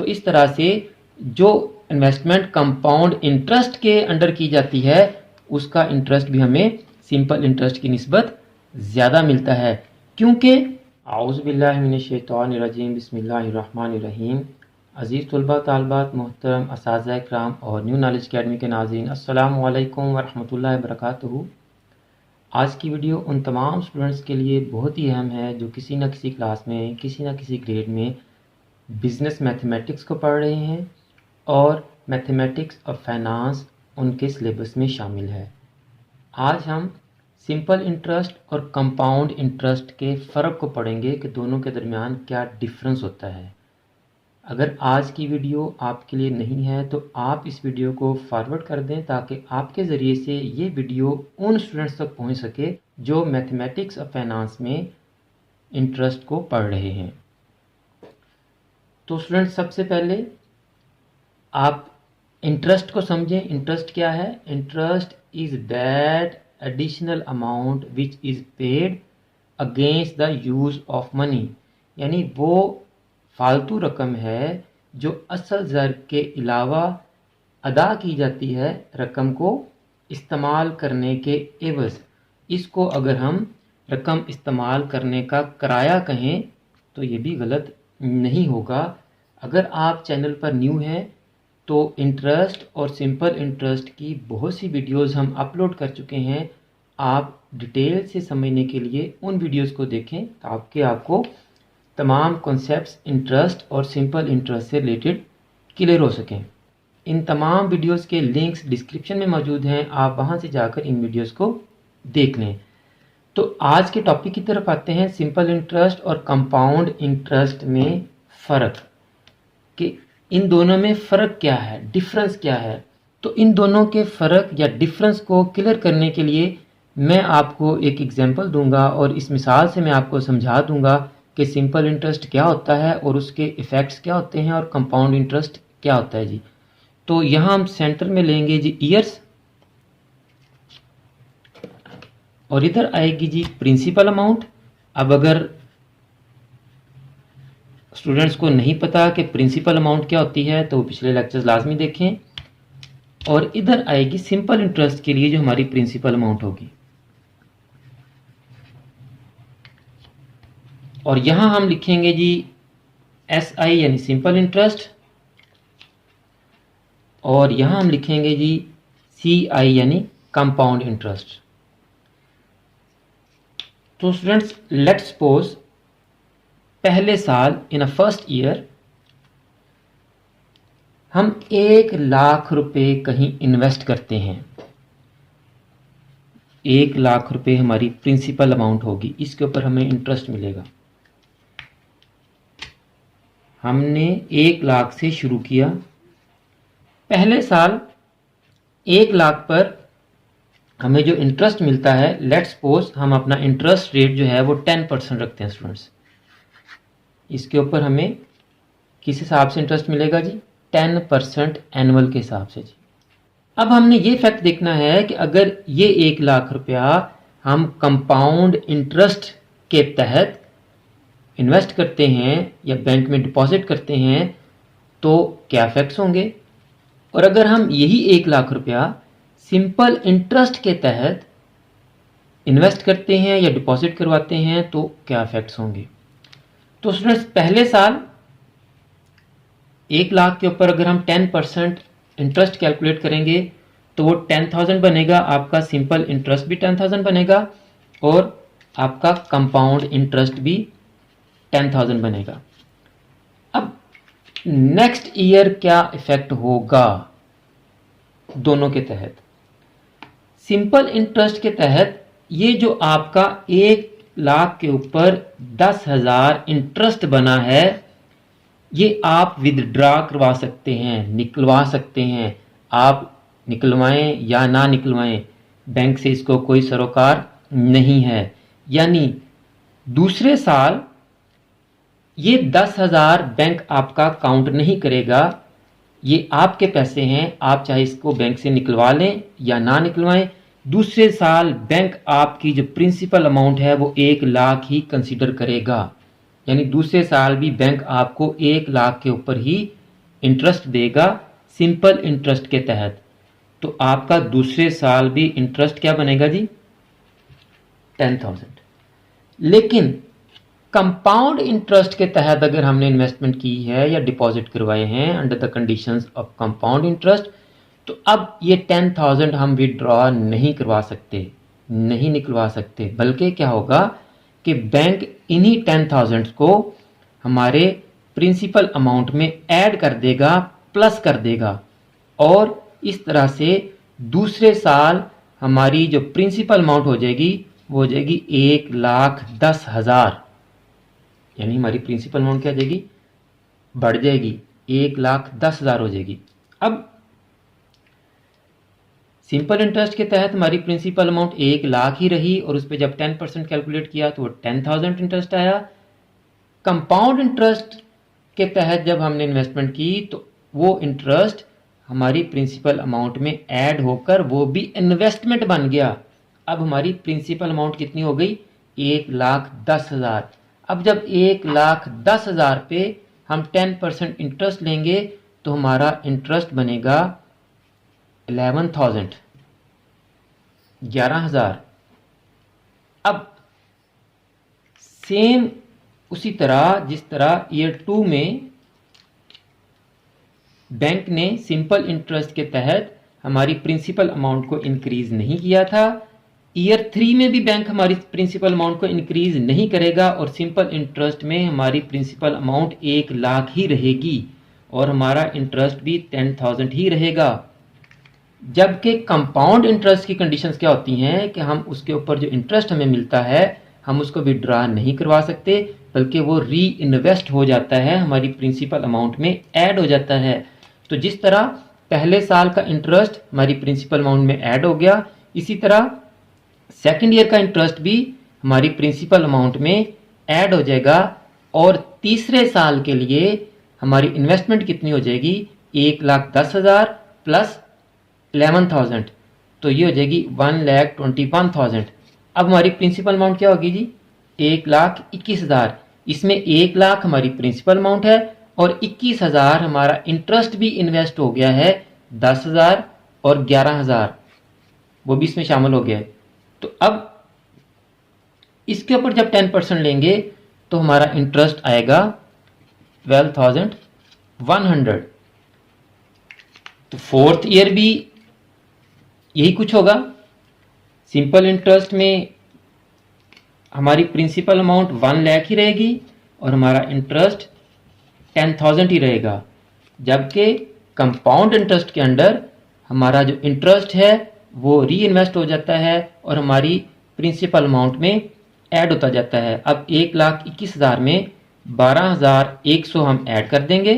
तो इस तरह से जो इन्वेस्टमेंट कंपाउंड इंटरेस्ट के अंडर की जाती है उसका इंटरेस्ट भी हमें सिंपल इंटरेस्ट की निस्बत ज़्यादा मिलता है, क्योंकि आऊज़ु बिल्लाहि मिनश शैतानिर रजीम बिस्मिल्लाहिर्रहमानिर रहीम। अज़ीज़ तलबा तालबात, मोहतरम असातिज़ा इकराम और न्यू नॉलेज अकेडमी के नाज़रीन, अस्सलामु अलैकुम वरहमतुल्लाहि वबरकातुहू। आज की वीडियो उन तमाम स्टूडेंट्स के लिए बहुत ही अहम है जो किसी न किसी क्लास में, किसी न किसी ग्रेड में बिज़नेस मैथमेटिक्स को पढ़ रहे हैं और मैथमेटिक्स और फाइनेंस उनके सिलेबस में शामिल है। आज हम सिंपल इंटरेस्ट और कंपाउंड इंटरेस्ट के फ़र्क को पढ़ेंगे कि दोनों के दरमियान क्या डिफरेंस होता है। अगर आज की वीडियो आपके लिए नहीं है तो आप इस वीडियो को फॉरवर्ड कर दें ताकि आपके ज़रिए से ये वीडियो उन स्टूडेंट्स तक पहुंच सके जो मैथमेटिक्स और फाइनेंस में इंटरेस्ट को पढ़ रहे हैं। तो स्टूडेंट्स, सबसे पहले आप इंटरेस्ट को समझें। इंटरेस्ट क्या है? Interest is that additional amount which is paid against the use of money, यानी वो फालतू रकम है जो असल ज़र के अलावा अदा की जाती है रकम को इस्तेमाल करने के एवज़। इसको अगर हम रकम इस्तेमाल करने का किराया कहें तो ये भी गलत नहीं होगा। अगर आप चैनल पर न्यू हैं तो इंटरेस्ट और सिंपल इंटरेस्ट की बहुत सी वीडियोस हम अपलोड कर चुके हैं। आप डिटेल से समझने के लिए उन वीडियोस को देखें ताकि आपको तमाम कॉन्सेप्ट्स इंटरेस्ट और सिंपल इंटरेस्ट से रिलेटेड क्लियर हो सकें। इन तमाम वीडियोस के लिंक्स डिस्क्रिप्शन में मौजूद हैं, आप वहां से जाकर इन वीडियोस को देख लें। तो आज के टॉपिक की तरफ आते हैं, सिंपल इंटरेस्ट और कंपाउंड इंटरेस्ट में फ़र्क, कि इन दोनों में फ़र्क क्या है, डिफरेंस क्या है। तो इन दोनों के फ़र्क या डिफरेंस को क्लियर करने के लिए मैं आपको एक एग्जांपल दूंगा और इस मिसाल से मैं आपको समझा दूंगा कि सिंपल इंटरेस्ट क्या होता है और उसके इफ़ेक्ट्स क्या होते हैं और कंपाउंड इंटरेस्ट क्या होता है जी। तो यहाँ हम सेंटर में लेंगे जी ईयर्स और इधर आएगी जी प्रिंसिपल अमाउंट। अब अगर स्टूडेंट्स को नहीं पता कि प्रिंसिपल अमाउंट क्या होती है तो पिछले लेक्चर्स लाजमी देखें। और इधर आएगी सिंपल इंटरेस्ट के लिए जो हमारी प्रिंसिपल अमाउंट होगी, और यहां हम लिखेंगे जी SI यानी सिंपल इंटरेस्ट, और यहां हम लिखेंगे जी CI यानी कंपाउंड इंटरेस्ट। तो स्टूडेंट्स, लेट्स सपोज पहले साल इन अ फर्स्ट ईयर हम 1,00,000 रुपए कहीं इन्वेस्ट करते हैं। 1,00,000 रुपए हमारी प्रिंसिपल अमाउंट होगी, इसके ऊपर हमें इंटरेस्ट मिलेगा। हमने 1,00,000 से शुरू किया। पहले साल 1,00,000 पर हमें जो इंटरेस्ट मिलता है, लेट्स सपोज हम अपना इंटरेस्ट रेट जो है वो 10% रखते हैं स्टूडेंट्स। इसके ऊपर हमें किस हिसाब से इंटरेस्ट मिलेगा जी? 10% एनुअल के हिसाब से जी। अब हमने ये फैक्ट देखना है कि अगर ये 1,00,000 रुपया हम कंपाउंड इंटरेस्ट के तहत इन्वेस्ट करते हैं या बैंक में डिपॉजिट करते हैं तो क्या इफेक्ट्स होंगे, और अगर हम यही 1,00,000 रुपया सिंपल इंटरेस्ट के तहत इन्वेस्ट करते हैं या डिपॉजिट करवाते हैं तो क्या इफेक्ट्स होंगे। तो स्टूडेंट्स, पहले साल 1,00,000 के ऊपर अगर हम 10% इंटरेस्ट कैलकुलेट करेंगे तो वो 10,000 बनेगा। आपका सिंपल इंटरेस्ट भी 10,000 बनेगा और आपका कंपाउंड इंटरेस्ट भी 10,000 बनेगा। अब नेक्स्ट ईयर क्या इफेक्ट होगा दोनों के तहत? सिंपल इंटरेस्ट के तहत ये जो आपका 1,00,000 के ऊपर 10,000 इंटरेस्ट बना है, ये आप विदड्रा करवा सकते हैं, निकलवा सकते हैं। आप निकलवाएं या ना निकलवाएं, बैंक से इसको कोई सरोकार नहीं है। यानी दूसरे साल ये 10,000 बैंक आपका काउंट नहीं करेगा, ये आपके पैसे हैं। आप चाहे इसको बैंक से निकलवा लें या ना निकलवाएं, दूसरे साल बैंक आपकी जो प्रिंसिपल अमाउंट है वो 1,00,000 ही कंसीडर करेगा। यानी दूसरे साल भी बैंक आपको 1,00,000 के ऊपर ही इंटरेस्ट देगा सिंपल इंटरेस्ट के तहत, तो आपका दूसरे साल भी इंटरेस्ट क्या बनेगा जी? 10,000। लेकिन कंपाउंड इंटरेस्ट के तहत अगर हमने इन्वेस्टमेंट की है या डिपॉजिट करवाए हैं under the conditions of compound interest, तो अब ये 10,000 हम विड्रॉ नहीं करवा सकते, नहीं निकलवा सकते, बल्कि क्या होगा कि बैंक इन्हीं 10,000 को हमारे प्रिंसिपल अमाउंट में ऐड कर देगा, प्लस कर देगा, और इस तरह से दूसरे साल हमारी जो प्रिंसिपल अमाउंट हो जाएगी वो हो जाएगी 1,10,000। यानी हमारी प्रिंसिपल अमाउंट क्या हो जाएगी? बढ़ जाएगी, 1,10,000 हो जाएगी। अब सिंपल इंटरेस्ट के तहत हमारी प्रिंसिपल अमाउंट 1,00,000 ही रही और उस पर जब 10% कैलकुलेट किया तो वो 10,000 इंटरेस्ट आया। कंपाउंड इंटरेस्ट के तहत जब हमने इन्वेस्टमेंट की तो वो इंटरेस्ट हमारी प्रिंसिपल अमाउंट में ऐड होकर वो भी इन्वेस्टमेंट बन गया। अब हमारी प्रिंसिपल अमाउंट कितनी हो गई? 1,10,000। अब जब 1,10,000 पे हम 10% इंटरेस्ट लेंगे तो हमारा इंटरेस्ट बनेगा 11,000, 11,000। अब सेम उसी तरह जिस तरह ईयर 2 में बैंक ने सिंपल इंटरेस्ट के तहत हमारी प्रिंसिपल अमाउंट को इंक्रीज नहीं किया था, ईयर 3 में भी बैंक हमारी प्रिंसिपल अमाउंट को इंक्रीज नहीं करेगा और सिंपल इंटरेस्ट में हमारी प्रिंसिपल अमाउंट 1,00,000 ही रहेगी और हमारा इंटरेस्ट भी 10,000 ही रहेगा। जबकि कंपाउंड इंटरेस्ट की कंडीशंस क्या होती हैं कि हम उसके ऊपर जो इंटरेस्ट हमें मिलता है हम उसको विड्रॉ नहीं करवा सकते, बल्कि वो री इन्वेस्ट हो जाता है, हमारी प्रिंसिपल अमाउंट में ऐड हो जाता है। तो जिस तरह पहले साल का इंटरेस्ट हमारी प्रिंसिपल अमाउंट में ऐड हो गया, इसी तरह सेकेंड ईयर का इंटरेस्ट भी हमारी प्रिंसिपल अमाउंट में ऐड हो जाएगा और तीसरे साल के लिए हमारी इन्वेस्टमेंट कितनी हो जाएगी? 1,10,000 प्लस 11,000, तो ये हो जाएगी 1,21,000। अब हमारी प्रिंसिपल अमाउंट क्या होगी जी? 1,21,000। इसमें 1,00,000 हमारी प्रिंसिपल अमाउंट है और 21,000 हमारा इंटरेस्ट भी इन्वेस्ट हो गया है, 10,000 और 11,000 वो भी इसमें शामिल हो गया है। तो अब इसके ऊपर जब 10% लेंगे तो हमारा इंटरेस्ट आएगा 12,100। तो फोर्थ ईयर भी यही कुछ होगा। सिंपल इंटरेस्ट में हमारी प्रिंसिपल अमाउंट 1,00,000 ही रहेगी और हमारा इंटरेस्ट 10,000 ही रहेगा, जबकि कंपाउंड इंटरेस्ट के अंदर हमारा जो इंटरेस्ट है वो री इन्वेस्ट हो जाता है और हमारी प्रिंसिपल अमाउंट में ऐड होता जाता है। अब 1,21,000 में 12,100 हम ऐड कर देंगे।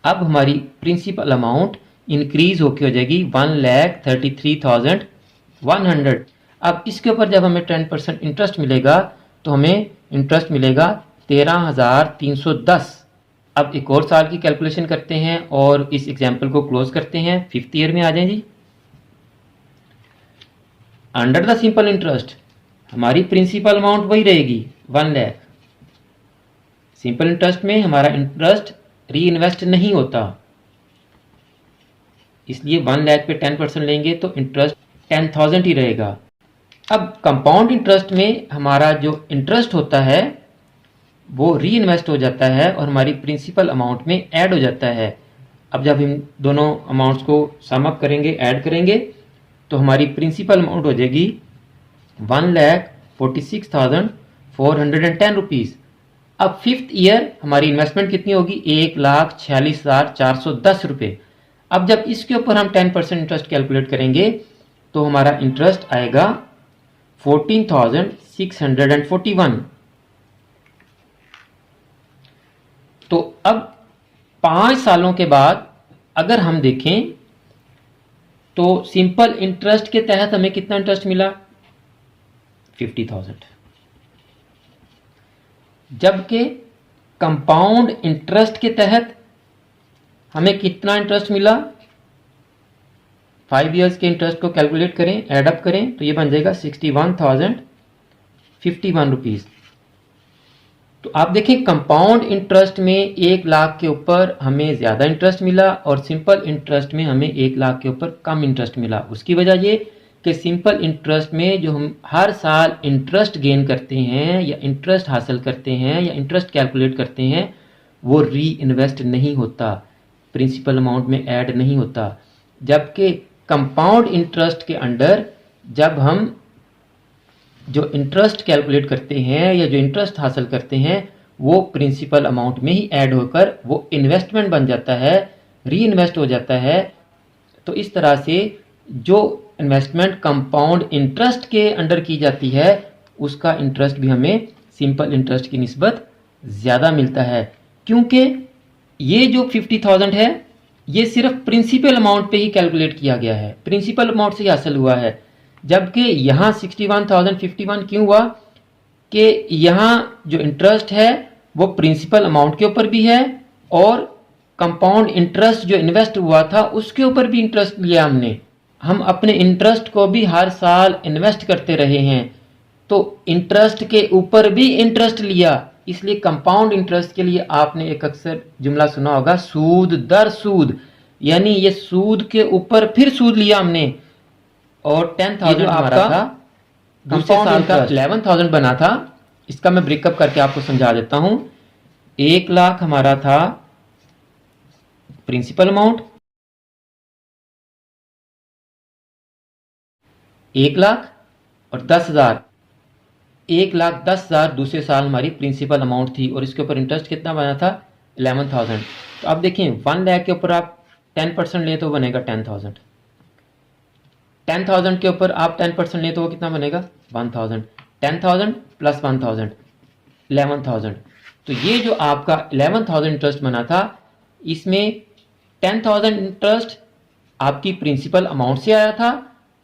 अब हमारी प्रिंसिपल अमाउंट इंक्रीज होकर हो जाएगी 1,33,100। अब इसके ऊपर जब हमें 10% इंटरेस्ट मिलेगा तो हमें इंटरेस्ट मिलेगा 13,310। अब एक और साल की कैलकुलेशन करते हैं और इस एग्जाम्पल को क्लोज करते हैं। फिफ्थ ईयर में आ जाएं जी। अंडर द सिंपल इंटरेस्ट हमारी प्रिंसिपल अमाउंट वही रहेगी 1,00,000। सिंपल इंटरेस्ट में हमारा इंटरेस्ट री इन्वेस्ट नहीं होता, इसलिए 1,00,000 पे 10% लेंगे तो इंटरेस्ट 10,000 ही रहेगा। अब कंपाउंड इंटरेस्ट में हमारा जो इंटरेस्ट होता है वो री इन्वेस्ट हो जाता है और हमारी प्रिंसिपल अमाउंट में ऐड हो जाता है। अब जब हम दोनों अमाउंट्स को सम अप करेंगे, ऐड करेंगे, तो हमारी प्रिंसिपल अमाउंट हो जाएगी 1,46,410 रुपीज़। अब फिफ्थ ईयर हमारी इन्वेस्टमेंट कितनी होगी? 1,46,410 रुपये। अब जब इसके ऊपर हम 10% इंटरेस्ट कैलकुलेट करेंगे तो हमारा इंटरेस्ट आएगा 14,641। तो अब 5 सालों के बाद अगर हम देखें तो सिंपल इंटरेस्ट के तहत हमें कितना इंटरेस्ट मिला? 50,000। जबकि कंपाउंड इंटरेस्ट के तहत हमें कितना इंटरेस्ट मिला? 5 इयर्स के इंटरेस्ट को कैलकुलेट करें, एडअप करें तो ये बन जाएगा 61,051 रुपीज़। तो आप देखें कंपाउंड इंटरेस्ट में 1 लाख के ऊपर हमें ज़्यादा इंटरेस्ट मिला और सिंपल इंटरेस्ट में हमें 1 लाख के ऊपर कम इंटरेस्ट मिला। उसकी वजह ये कि सिंपल इंटरेस्ट में जो हम हर साल इंटरेस्ट गेन करते हैं या इंटरेस्ट हासिल करते हैं या इंटरेस्ट कैलकुलेट करते हैं वो री इन्वेस्ट नहीं होता, प्रिंसिपल अमाउंट में ऐड नहीं होता। जबकि कंपाउंड इंटरेस्ट के अंडर जब हम जो इंटरेस्ट कैलकुलेट करते हैं या जो इंटरेस्ट हासिल करते हैं वो प्रिंसिपल अमाउंट में ही ऐड होकर वो इन्वेस्टमेंट बन जाता है, री इन्वेस्ट हो जाता है। तो इस तरह से जो इन्वेस्टमेंट कंपाउंड इंटरेस्ट के अंडर की जाती है उसका इंटरेस्ट भी हमें सिंपल इंटरेस्ट की निस्बत ज़्यादा मिलता है, क्योंकि ये जो 50,000 है ये सिर्फ प्रिंसिपल अमाउंट पे ही कैलकुलेट किया गया है, प्रिंसिपल अमाउंट से ही हासिल हुआ है। जबकि यहाँ 61,051 क्यों हुआ कि यहाँ जो इंटरेस्ट है वो प्रिंसिपल अमाउंट के ऊपर भी है और कंपाउंड इंटरेस्ट जो इन्वेस्ट हुआ था उसके ऊपर भी इंटरेस्ट लिया हमने। हम अपने इंटरेस्ट को भी हर साल इन्वेस्ट करते रहे हैं, तो इंटरेस्ट के ऊपर भी इंटरेस्ट लिया। इसलिए कंपाउंड इंटरेस्ट के लिए आपने एक अक्सर जुमला सुना होगा, सूद दर सूद, यानी ये सूद के ऊपर फिर सूद लिया हमने। और 10,000 हमारा था, दूसरे साल का 11,000 बना था। इसका मैं ब्रेकअप करके आपको समझा देता हूं। 1 लाख हमारा था प्रिंसिपल अमाउंट, 1 लाख और 10,000, 1,10,000 दूसरे साल हमारी प्रिंसिपल अमाउंट थी और इसके ऊपर इंटरेस्ट कितना बना था 11,000। तो आप देखें 1 लाख के ऊपर आप 10% ले तो बनेगा 10,000, 10,000 के ऊपर आप 10% ले तो वो कितना बनेगा 1,000, 10,000 प्लस 1,000 11,000। तो ये जो आपका 11,000 इंटरेस्ट बना था इसमें 10,000 इंटरेस्ट आपकी प्रिंसिपल अमाउंट से आया था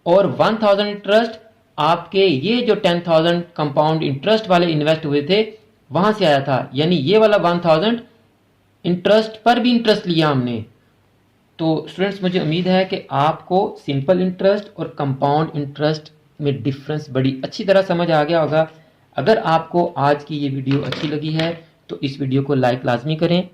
और 1,000 इंटरेस्ट आपके ये जो 10,000 कंपाउंड इंटरेस्ट वाले इन्वेस्ट हुए थे वहां से आया था। यानी ये वाला 1,000 इंटरेस्ट पर भी इंटरेस्ट लिया हमने। तो स्टूडेंट्स मुझे उम्मीद है कि आपको सिंपल इंटरेस्ट और कंपाउंड इंटरेस्ट में डिफरेंस बड़ी अच्छी तरह समझ आ गया होगा। अगर आपको आज की ये वीडियो अच्छी लगी है तो इस वीडियो को लाइक लाजमी करें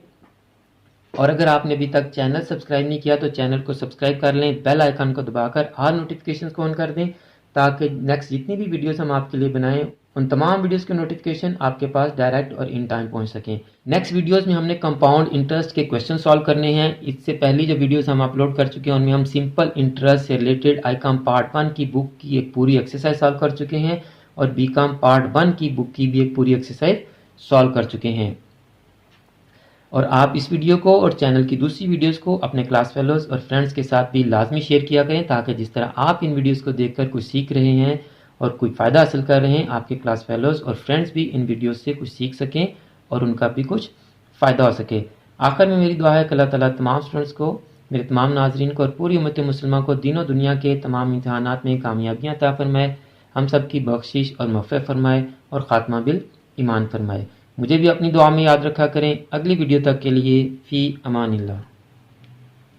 और अगर आपने अभी तक चैनल सब्सक्राइब नहीं किया तो चैनल को सब्सक्राइब कर लें, बेल आइकन को दबाकर ऑल नोटिफिकेशन को ऑन कर दें ताकि नेक्स्ट जितनी भी वीडियोस हम आपके लिए बनाएं उन तमाम वीडियोस के नोटिफिकेशन आपके पास डायरेक्ट और इन टाइम पहुंच सकें। नेक्स्ट वीडियोस में हमने कंपाउंड इंटरेस्ट के क्वेश्चन सॉल्व करने हैं। इससे पहली जो वीडियोस हम अपलोड कर चुके हैं उनमें हम सिंपल इंटरेस्ट से रिलेटेड आईकॉम पार्ट 1 की बुक की एक पूरी एक्सरसाइज सॉल्व कर चुके हैं और बीकॉम पार्ट 1 की बुक की भी एक पूरी एक्सरसाइज सॉल्व कर चुके हैं। और आप इस वीडियो को और चैनल की दूसरी वीडियोस को अपने क्लास फेलोज और फ्रेंड्स के साथ भी लाजमी शेयर किया करें ताकि जिस तरह आप इन वीडियोस को देखकर कुछ सीख रहे हैं और कोई फ़ायदा हासिल कर रहे हैं आपके क्लास फेलोज और फ्रेंड्स भी इन वीडियोस से कुछ सीख सकें और उनका भी कुछ फ़ायदा हो सके। आखिर में मेरी दुआ है कि अल्लाह ताला तमाम स्टूडेंट्स को, मेरे तमाम नाजरीन को और पूरी उम्मत मुसलमान को दीनों दुनिया के तमाम इम्तहानात में कामयाबियाँ अता फरमाए, हम सब की बख्शिश और मग़फ़िरत फरमाए और ख़ात्मा बिल ईमान फरमाए। मुझे भी अपनी दुआ में याद रखा करें। अगली वीडियो तक के लिए फ़ी अमानिल्लाह।